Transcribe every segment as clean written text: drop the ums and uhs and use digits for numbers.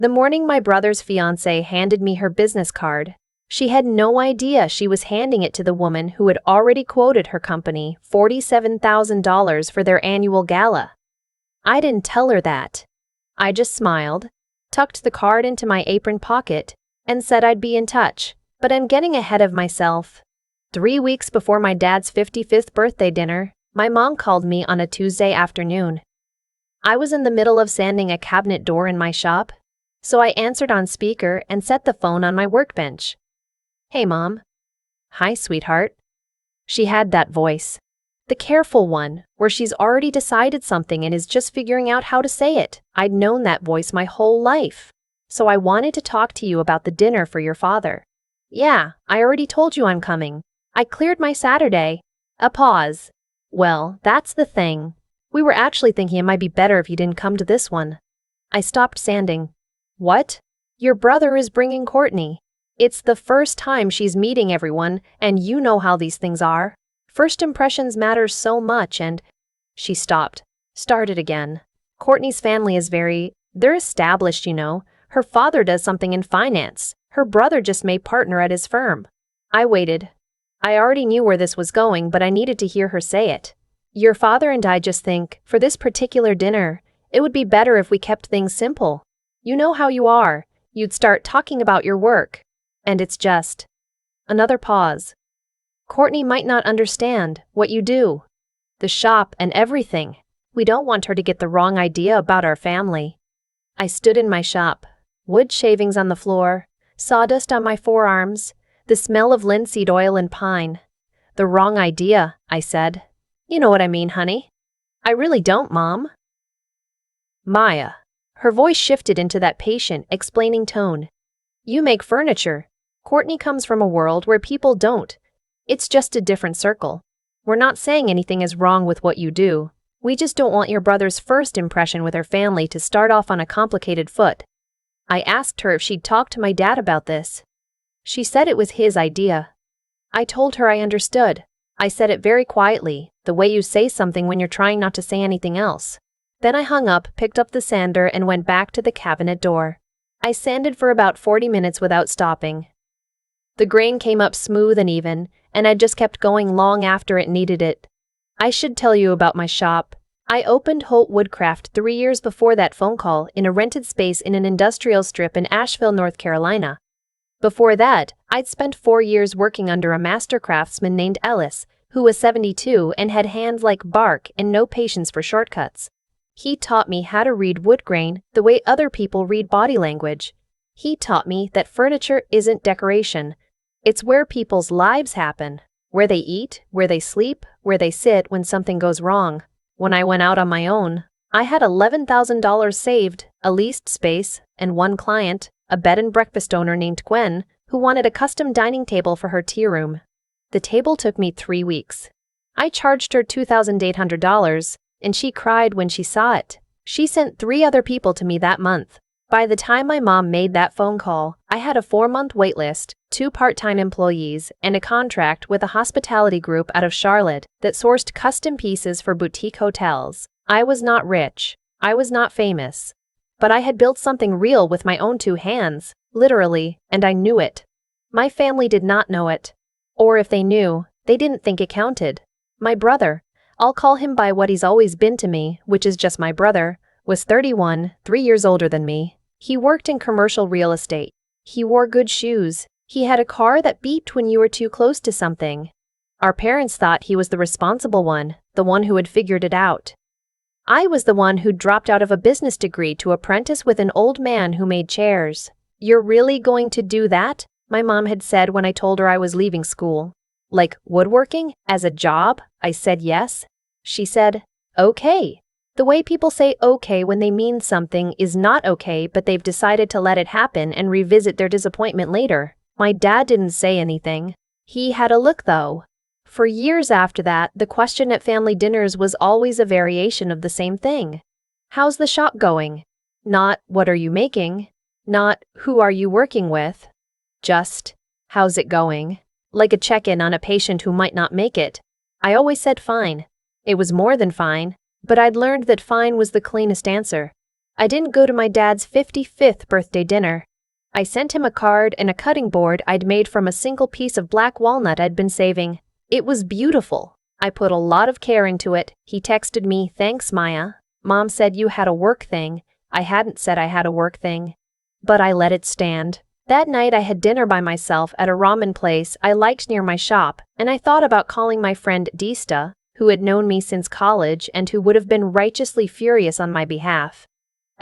The morning my brother's fiancée handed me her business card, she had no idea she was handing it to the woman who had already quoted her company $47,000 for their annual gala. I didn't tell her that. I just smiled, tucked the card into my apron pocket, and said I'd be in touch, but I'm getting ahead of myself. 3 weeks before my dad's 55th birthday dinner, my mom called me on a Tuesday afternoon. I was in the middle of sanding a cabinet door in my shop, so I answered on speaker and set the phone on my workbench. "Hey, Mom." "Hi, sweetheart." She had that voice. The careful one, where she's already decided something and is just figuring out how to say it. I'd known that voice my whole life. "So I wanted to talk to you about the dinner for your father." "Yeah, I already told you I'm coming. I cleared my Saturday." A pause. "Well, that's the thing. We were actually thinking it might be better if you didn't come to this one." I stopped sanding. "What? Your brother is bringing Courtney. It's the first time she's meeting everyone, and you know how these things are. First impressions matter so much and—" She stopped, started again. "Courtney's family is they're established, you know. Her father does something in finance. Her brother just made partner at his firm." I waited. I already knew where this was going, but I needed to hear her say it. "Your father and I just think, for this particular dinner, it would be better if we kept things simple. You know how you are. You'd start talking about your work. And it's just—" Another pause. "Courtney might not understand what you do. The shop and everything. We don't want her to get the wrong idea about our family." I stood in my shop. Wood shavings on the floor, sawdust on my forearms, the smell of linseed oil and pine. "The wrong idea," I said. "You know what I mean, honey." "I really don't, Mom." "Maya." Her voice shifted into that patient, explaining tone. "You make furniture. Courtney comes from a world where people don't. It's just a different circle. We're not saying anything is wrong with what you do. We just don't want your brother's first impression with her family to start off on a complicated foot." I asked her if she'd talked to my dad about this. She said it was his idea. I told her I understood. I said it very quietly, the way you say something when you're trying not to say anything else. Then I hung up, picked up the sander, and went back to the cabinet door. I sanded for about 40 minutes without stopping. The grain came up smooth and even, and I just kept going long after it needed it. I should tell you about my shop. I opened Holt Woodcraft 3 years before that phone call in a rented space in an industrial strip in Asheville, North Carolina. Before that, I'd spent 4 years working under a master craftsman named Ellis, who was 72 and had hands like bark and no patience for shortcuts. He taught me how to read wood grain the way other people read body language. He taught me that furniture isn't decoration. It's where people's lives happen, where they eat, where they sleep, where they sit when something goes wrong. When I went out on my own, I had $11,000 saved, a leased space, and one client, a bed and breakfast owner named Gwen, who wanted a custom dining table for her tea room. The table took me 3 weeks. I charged her $2,800, and she cried when she saw it. She sent 3 other people to me that month. By the time my mom made that phone call, I had a 4-month waitlist, 2 part-time employees, and a contract with a hospitality group out of Charlotte that sourced custom pieces for boutique hotels. I was not rich. I was not famous. But I had built something real with my own 2 hands, literally, and I knew it. My family did not know it. Or if they knew, they didn't think it counted. My brother, I'll call him by what he's always been to me, which is just my brother, was 31, 3 years older than me. He worked in commercial real estate. He wore good shoes. He had a car that beeped when you were too close to something. Our parents thought he was the responsible one, the one who had figured it out. I was the one who dropped out of a business degree to apprentice with an old man who made chairs. "You're really going to do that?" my mom had said when I told her I was leaving school. "Like woodworking, as a job?" I said yes. She said, "Okay." The way people say okay when they mean something is not okay, but they've decided to let it happen and revisit their disappointment later. My dad didn't say anything. He had a look though. For years after that, the question at family dinners was always a variation of the same thing. "How's the shop going?" Not, "What are you making?" Not, "Who are you working with?" Just, "How's it going?" Like a check-in on a patient who might not make it. I always said fine. It was more than fine, but I'd learned that fine was the cleanest answer. I didn't go to my dad's 55th birthday dinner. I sent him a card and a cutting board I'd made from a single piece of black walnut I'd been saving. It was beautiful. I put a lot of care into it. He texted me, "Thanks, Maya. Mom said you had a work thing." I hadn't said I had a work thing, but I let it stand. That night I had dinner by myself at a ramen place I liked near my shop, and I thought about calling my friend Dista, who had known me since college and who would have been righteously furious on my behalf.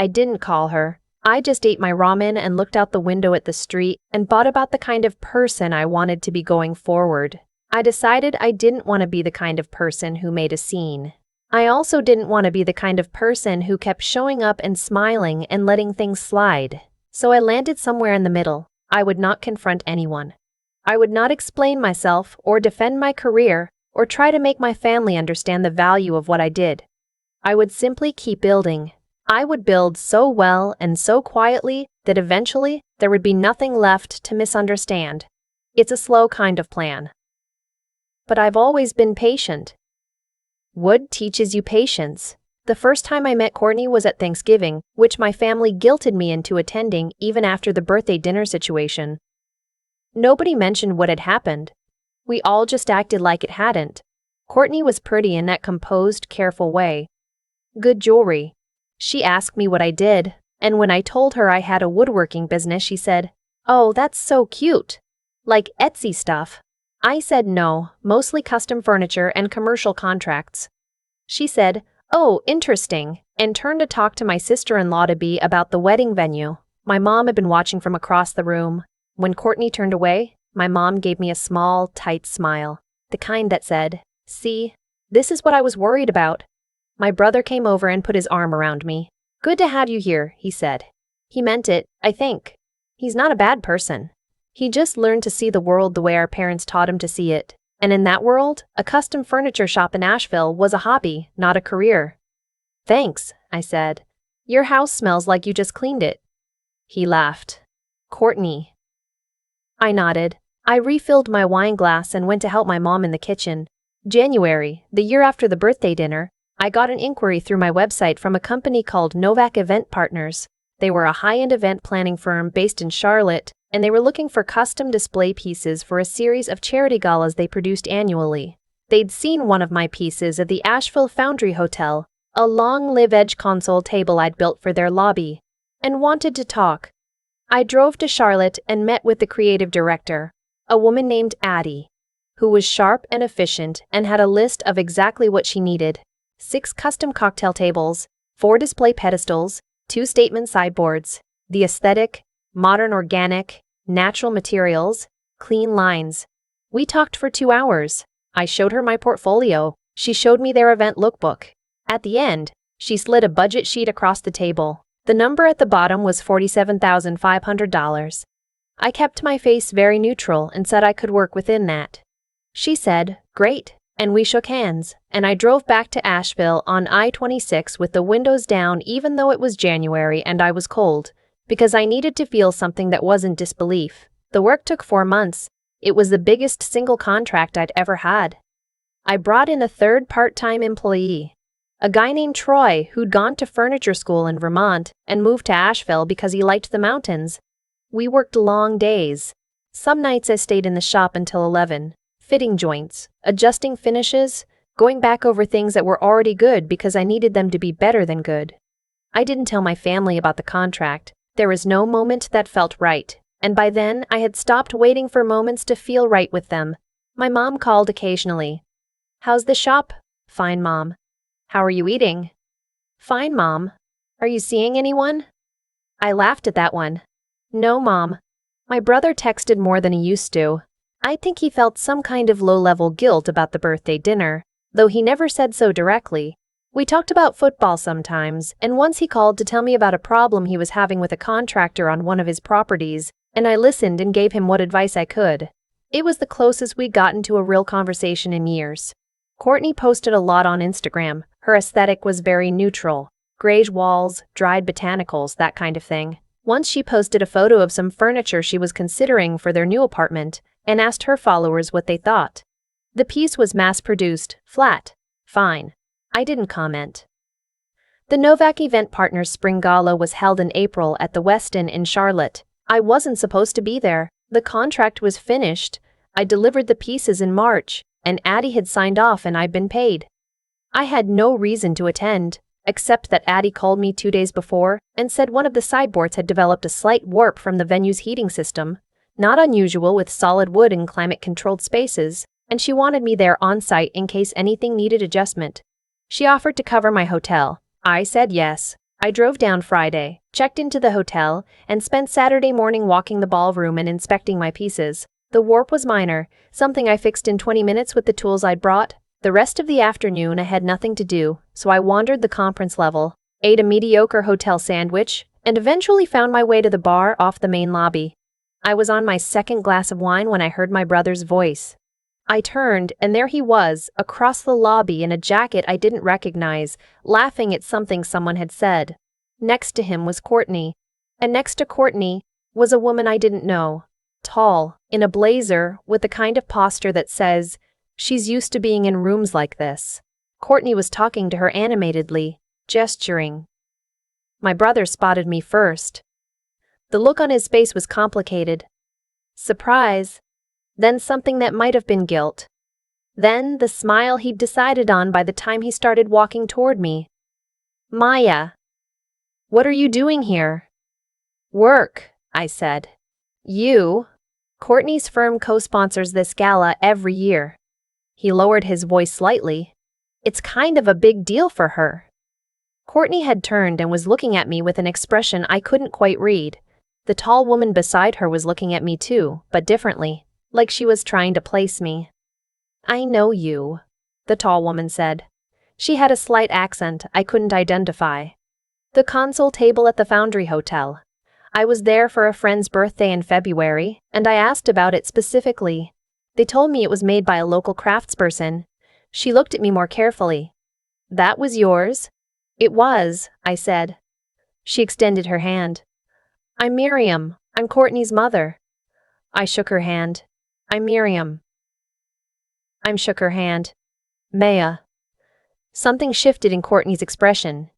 I didn't call her. I just ate my ramen and looked out the window at the street and thought about the kind of person I wanted to be going forward. I decided I didn't want to be the kind of person who made a scene. I also didn't want to be the kind of person who kept showing up and smiling and letting things slide. So I landed somewhere in the middle. I would not confront anyone. I would not explain myself or defend my career or try to make my family understand the value of what I did. I would simply keep building. I would build so well and so quietly that eventually there would be nothing left to misunderstand. It's a slow kind of plan. But I've always been patient. Wood teaches you patience. The first time I met Courtney was at Thanksgiving, which my family guilted me into attending even after the birthday dinner situation. Nobody mentioned what had happened. We all just acted like it hadn't. Courtney was pretty in that composed, careful way. Good jewelry. She asked me what I did, and when I told her I had a woodworking business, she said, "Oh, that's so cute. Like Etsy stuff." I said no, mostly custom furniture and commercial contracts. She said, "Oh, interesting," and turned to talk to my sister-in-law-to-be about the wedding venue. My mom had been watching from across the room. When Courtney turned away, my mom gave me a small, tight smile, the kind that said, "See, this is what I was worried about." My brother came over and put his arm around me. "Good to have you here," he said. He meant it, I think. He's not a bad person. He just learned to see the world the way our parents taught him to see it. And in that world, a custom furniture shop in Asheville was a hobby, not a career. "Thanks," I said. "Your house smells like you just cleaned it." He laughed. "Courtney." I nodded. I refilled my wine glass and went to help my mom in the kitchen. January, the year after the birthday dinner, I got an inquiry through my website from a company called Novak Event Partners. They were a high-end event planning firm based in Charlotte, and they were looking for custom display pieces for a series of charity galas they produced annually. They'd seen one of my pieces at the Asheville Foundry Hotel, a long live-edge console table I'd built for their lobby, and wanted to talk. I drove to Charlotte and met with the creative director, a woman named Addie, who was sharp and efficient and had a list of exactly what she needed: 6 custom cocktail tables, 4 display pedestals, 2 statement sideboards, the aesthetic, modern organic, natural materials, clean lines. We talked for 2 hours. I showed her my portfolio. She showed me their event lookbook. At the end, she slid a budget sheet across the table. The number at the bottom was $47,500. I kept my face very neutral and said I could work within that. She said, "Great," and we shook hands, and I drove back to Asheville on I-26 with the windows down even though it was January and I was cold, because I needed to feel something that wasn't disbelief. The work took 4 months. It was the biggest single contract I'd ever had. I brought in a third part-time employee, a guy named Troy who'd gone to furniture school in Vermont and moved to Asheville because he liked the mountains. We worked long days. Some nights I stayed in the shop until 11, fitting joints, adjusting finishes, going back over things that were already good because I needed them to be better than good. I didn't tell my family about the contract. There was no moment that felt right, and by then I had stopped waiting for moments to feel right with them. My mom called occasionally. "How's the shop?" "Fine, Mom." "How are you eating?" "Fine, Mom." "Are you seeing anyone?" I laughed at that one. "No, Mom." My brother texted more than he used to. I think he felt some kind of low-level guilt about the birthday dinner, though he never said so directly. We talked about football sometimes, and once he called to tell me about a problem he was having with a contractor on one of his properties, and I listened and gave him what advice I could. It was the closest we'd gotten to a real conversation in years. Courtney posted a lot on Instagram. Her aesthetic was very neutral. Grayish walls, dried botanicals, that kind of thing. Once she posted a photo of some furniture she was considering for their new apartment and asked her followers what they thought. The piece was mass-produced, flat, fine. I didn't comment. The Novak Event Partners Spring Gala was held in April at the Westin in Charlotte. I wasn't supposed to be there. The contract was finished. I delivered the pieces in March, and Addie had signed off and I'd been paid. I had no reason to attend, except that Addie called me 2 days before and said one of the sideboards had developed a slight warp from the venue's heating system, not unusual with solid wood and climate-controlled spaces, and she wanted me there on-site in case anything needed adjustment. She offered to cover my hotel. I said yes. I drove down Friday, checked into the hotel, and spent Saturday morning walking the ballroom and inspecting my pieces. The warp was minor, something I fixed in 20 minutes with the tools I'd brought. The rest of the afternoon I had nothing to do, so I wandered the conference level, ate a mediocre hotel sandwich, and eventually found my way to the bar off the main lobby. I was on my second glass of wine when I heard my brother's voice. I turned, and there he was, across the lobby in a jacket I didn't recognize, laughing at something someone had said. Next to him was Courtney, and next to Courtney was a woman I didn't know, tall, in a blazer, with the kind of posture that says, she's used to being in rooms like this. Courtney was talking to her animatedly, gesturing. My brother spotted me first. The look on his face was complicated. Surprise. Then something that might have been guilt. Then the smile he'd decided on by the time he started walking toward me. Maya. What are you doing here? Work, I said. You? Courtney's firm co-sponsors this gala every year. He lowered his voice slightly. It's kind of a big deal for her. Courtney had turned and was looking at me with an expression I couldn't quite read. The tall woman beside her was looking at me too, but differently, like she was trying to place me. I know you, the tall woman said. She had a slight accent I couldn't identify. The console table at the Foundry Hotel. I was there for a friend's birthday in February, and I asked about it specifically. They told me it was made by a local craftsperson. She looked at me more carefully. That was yours? It was, I said. She extended her hand. I'm Miriam. I'm Courtney's mother. I shook her hand. I'm Miriam. I shook her hand. Maya. Something shifted in Courtney's expression.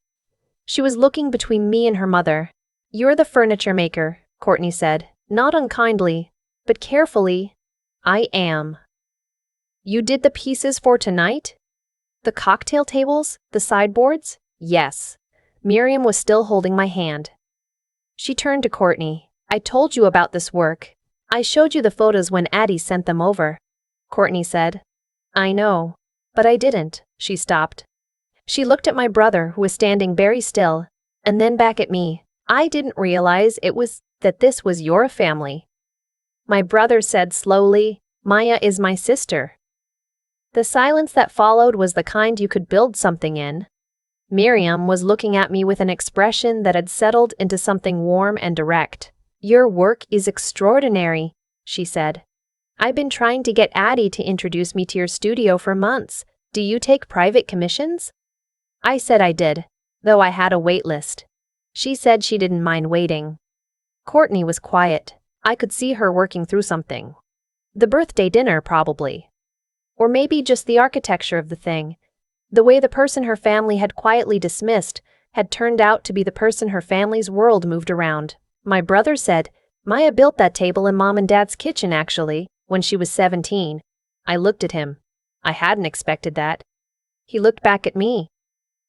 She was looking between me and her mother. You're the furniture maker, Courtney said, not unkindly, but carefully. I am. You did the pieces for tonight? The cocktail tables? The sideboards? Yes. Miriam was still holding my hand. She turned to Courtney. I told you about this work. I showed you the photos when Addie sent them over. Courtney said. I know. But I didn't. She stopped. She looked at my brother, who was standing very still, and then back at me. I didn't realize that this was your family. My brother said slowly, Maya is my sister. The silence that followed was the kind you could build something in. Miriam was looking at me with an expression that had settled into something warm and direct. Your work is extraordinary, she said. I've been trying to get Addie to introduce me to your studio for months. Do you take private commissions? I said I did, though I had a wait list. She said she didn't mind waiting. Courtney was quiet. I could see her working through something. The birthday dinner, probably. Or maybe just the architecture of the thing. The way the person her family had quietly dismissed had turned out to be the person her family's world moved around. My brother said, Maya built that table in Mom and Dad's kitchen, actually, when she was 17. I looked at him. I hadn't expected that. He looked back at me.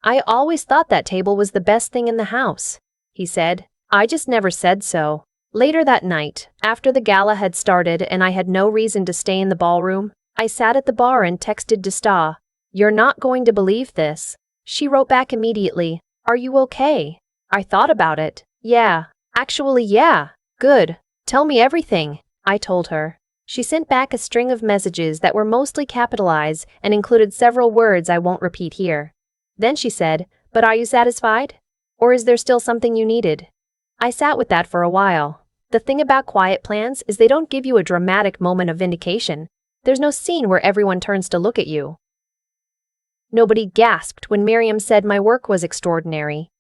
I always thought that table was the best thing in the house, he said. I just never said so. Later that night, after the gala had started and I had no reason to stay in the ballroom, I sat at the bar and texted Desta. You're not going to believe this. She wrote back immediately. Are you okay? I thought about it. Yeah. Actually, yeah. Good. Tell me everything, I told her. She sent back a string of messages that were mostly capitalized and included several words I won't repeat here. Then she said, but are you satisfied? Or is there still something you needed? I sat with that for a while. The thing about quiet plans is they don't give you a dramatic moment of vindication. There's no scene where everyone turns to look at you. Nobody gasped when Miriam said my work was extraordinary.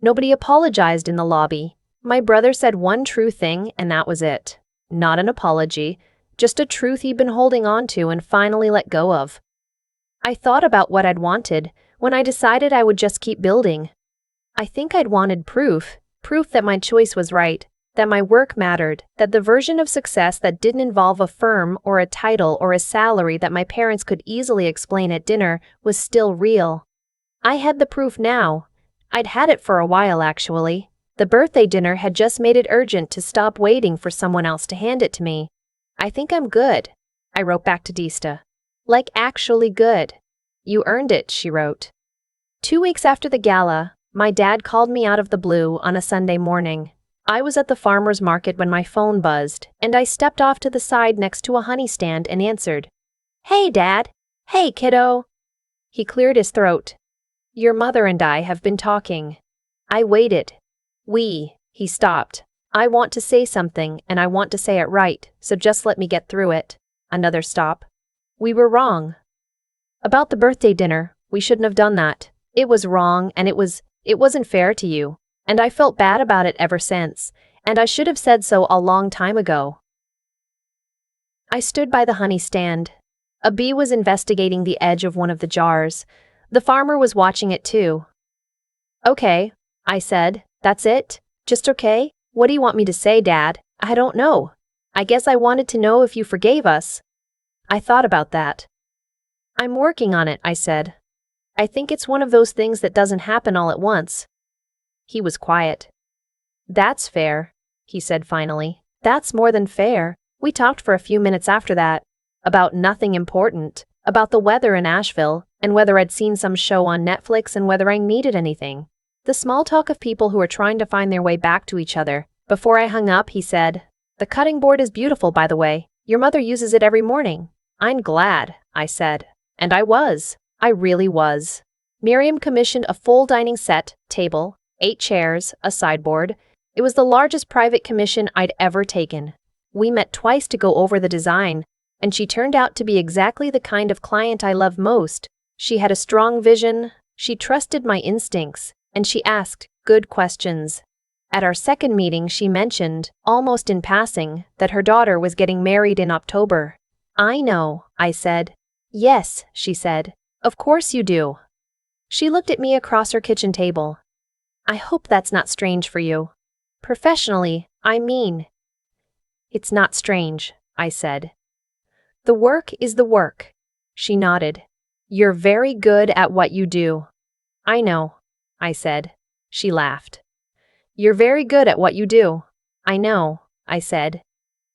Nobody apologized in the lobby. My brother said one true thing, and that was it. Not an apology, just a truth he'd been holding on to and finally let go of. I thought about what I'd wanted when I decided I would just keep building. I think I'd wanted proof that my choice was right, that my work mattered, that the version of success that didn't involve a firm or a title or a salary that my parents could easily explain at dinner was still real. I had the proof now. I'd had it for a while, actually. The birthday dinner had just made it urgent to stop waiting for someone else to hand it to me. I think I'm good, I wrote back to Dista. Like actually good. You earned it, she wrote. 2 weeks after the gala, my dad called me out of the blue on a Sunday morning. I was at the farmer's market when my phone buzzed, and I stepped off to the side next to a honey stand and answered. Hey, Dad. Hey, kiddo. He cleared his throat. Your mother and I have been talking. I waited. He stopped. I want to say something, and I want to say it right, so just let me get through it. Another stop. We were wrong. About the birthday dinner, we shouldn't have done that. It was wrong, and it wasn't fair to you. And I felt bad about it ever since, and I should have said so a long time ago. I stood by the honey stand. A bee was investigating the edge of one of the jars. The farmer was watching it too. Okay, I said, that's it? Just okay? What do you want me to say, Dad? I don't know. I guess I wanted to know if you forgave us. I thought about that. I'm working on it, I said. I think it's one of those things that doesn't happen all at once. He was quiet. That's fair, he said finally. That's more than fair. We talked for a few minutes after that. About nothing important. About the weather in Asheville, and whether I'd seen some show on Netflix and whether I needed anything. The small talk of people who are trying to find their way back to each other. Before I hung up, he said, The cutting board is beautiful, by the way. Your mother uses it every morning. I'm glad, I said. And I was. I really was. Miriam commissioned a full dining set, table, 8 chairs, a sideboard. It was the largest private commission I'd ever taken. We met twice to go over the design, and she turned out to be exactly the kind of client I love most. She had a strong vision, she trusted my instincts, and she asked good questions. At our second meeting, she mentioned, almost in passing, that her daughter was getting married in October. I know, I said. Yes, she said. Of course you do. She looked at me across her kitchen table. I hope that's not strange for you. Professionally, I mean. It's not strange, I said. The work is the work. She nodded. You're very good at what you do. I know, I said. She laughed. You're very good at what you do. I know, I said.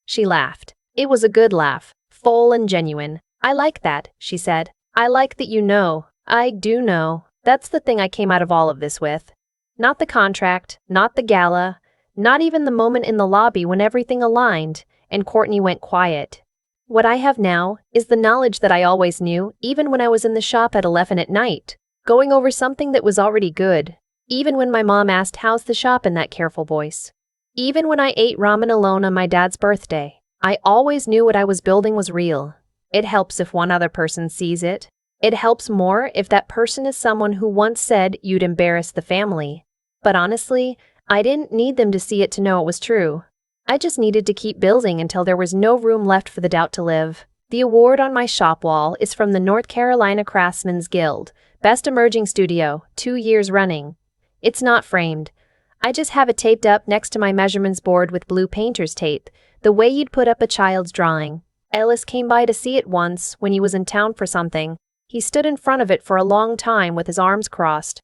She laughed. It was a good laugh, full and genuine. I like that, she said. I like that you know. I do know. That's the thing I came out of all of this with. Not the contract, not the gala, not even the moment in the lobby when everything aligned and Courtney went quiet. What I have now is the knowledge that I always knew, even when I was in the shop at 11 at night, going over something that was already good. Even when my mom asked, how's the shop, in that careful voice. Even when I ate ramen alone on my dad's birthday, I always knew what I was building was real. It helps if one other person sees it. It helps more if that person is someone who once said you'd embarrass the family. But honestly, I didn't need them to see it to know it was true. I just needed to keep building until there was no room left for the doubt to live. The award on my shop wall is from the North Carolina Craftsmen's Guild, Best Emerging Studio, 2 years running. It's not framed. I just have it taped up next to my measurements board with blue painter's tape, the way you'd put up a child's drawing. Ellis came by to see it once when he was in town for something. He stood in front of it for a long time with his arms crossed.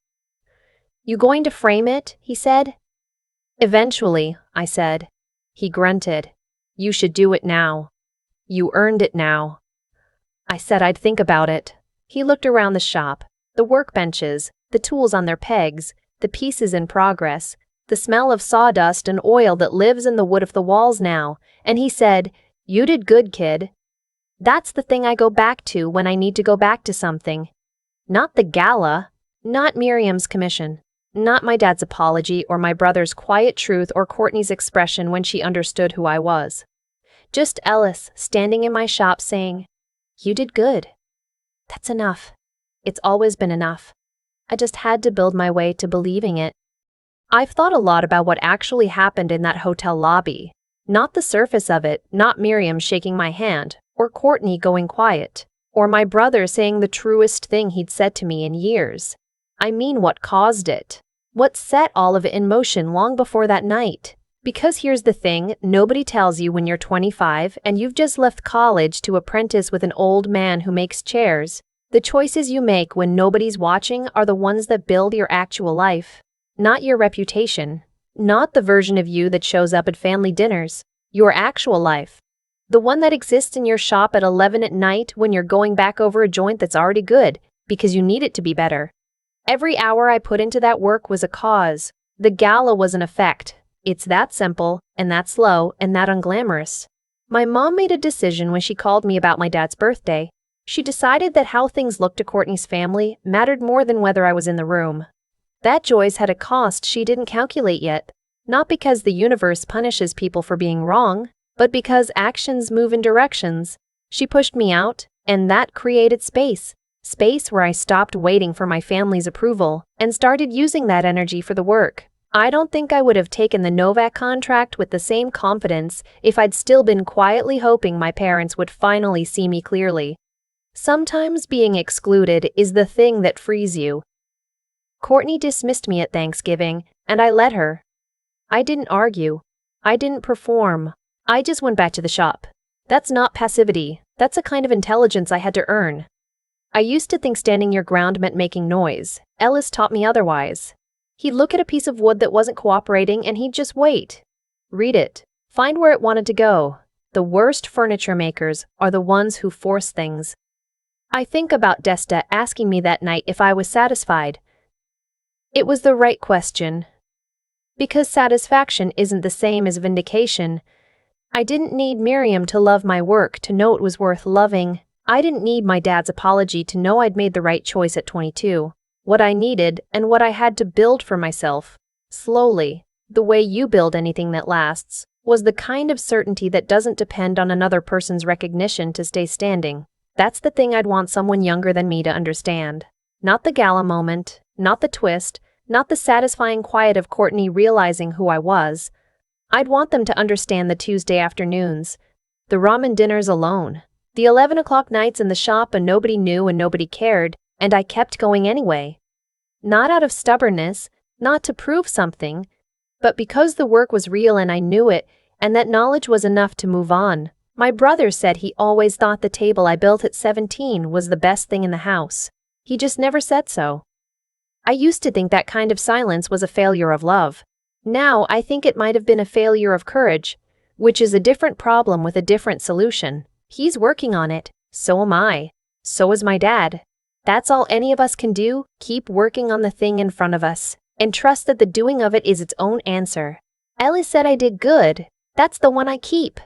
You going to frame it? He said. Eventually, I said. He grunted. You should do it now. You earned it now. I said I'd think about it. He looked around the shop, the workbenches, the tools on their pegs, the pieces in progress, the smell of sawdust and oil that lives in the wood of the walls now, and he said, You did good, kid. That's the thing I go back to when I need to go back to something. Not the gala, not Miriam's commission, not my dad's apology or my brother's quiet truth or Courtney's expression when she understood who I was. Just Ellis standing in my shop saying, You did good. That's enough. It's always been enough. I just had to build my way to believing it. I've thought a lot about what actually happened in that hotel lobby. Not the surface of it, not Miriam shaking my hand, or Courtney going quiet, or my brother saying the truest thing he'd said to me in years. I mean what caused it. What set all of it in motion long before that night? Because here's the thing, nobody tells you when you're 25 and you've just left college to apprentice with an old man who makes chairs. The choices you make when nobody's watching are the ones that build your actual life. Not your reputation. Not the version of you that shows up at family dinners. Your actual life. The one that exists in your shop at 11 at night when you're going back over a joint that's already good, because you need it to be better. Every hour I put into that work was a cause. The gala was an effect. It's that simple, and that slow, and that unglamorous. My mom made a decision when she called me about my dad's birthday. She decided that how things looked to Courtney's family mattered more than whether I was in the room. That Joyce had a cost she didn't calculate yet. Not because the universe punishes people for being wrong, but because actions move in directions. She pushed me out, and that created space. Space where I stopped waiting for my family's approval and started using that energy for the work. I don't think I would have taken the Novak contract with the same confidence if I'd still been quietly hoping my parents would finally see me clearly. Sometimes being excluded is the thing that frees you. Courtney dismissed me at Thanksgiving, and I let her. I didn't argue. I didn't perform. I just went back to the shop. That's not passivity. That's a kind of intelligence I had to earn. I used to think standing your ground meant making noise. Ellis taught me otherwise. He'd look at a piece of wood that wasn't cooperating and he'd just wait. Read it. Find where it wanted to go. The worst furniture makers are the ones who force things. I think about Desta asking me that night if I was satisfied. It was the right question. Because satisfaction isn't the same as vindication. I didn't need Miriam to love my work to know it was worth loving. I didn't need my dad's apology to know I'd made the right choice at 22. What I needed, and what I had to build for myself, slowly, the way you build anything that lasts, was the kind of certainty that doesn't depend on another person's recognition to stay standing. That's the thing I'd want someone younger than me to understand. Not the gala moment, not the twist, not the satisfying quiet of Courtney realizing who I was. I'd want them to understand the Tuesday afternoons, the ramen dinners alone, the 11 o'clock nights in the shop and nobody knew and nobody cared, and I kept going anyway. Not out of stubbornness, not to prove something, but because the work was real and I knew it, and that knowledge was enough to move on. My brother said he always thought the table I built at 17 was the best thing in the house. He just never said so. I used to think that kind of silence was a failure of love. Now I think it might have been a failure of courage, which is a different problem with a different solution. He's working on it, so am I. So is my dad. That's all any of us can do, keep working on the thing in front of us, and trust that the doing of it is its own answer. Ellie said I did good. That's the one I keep.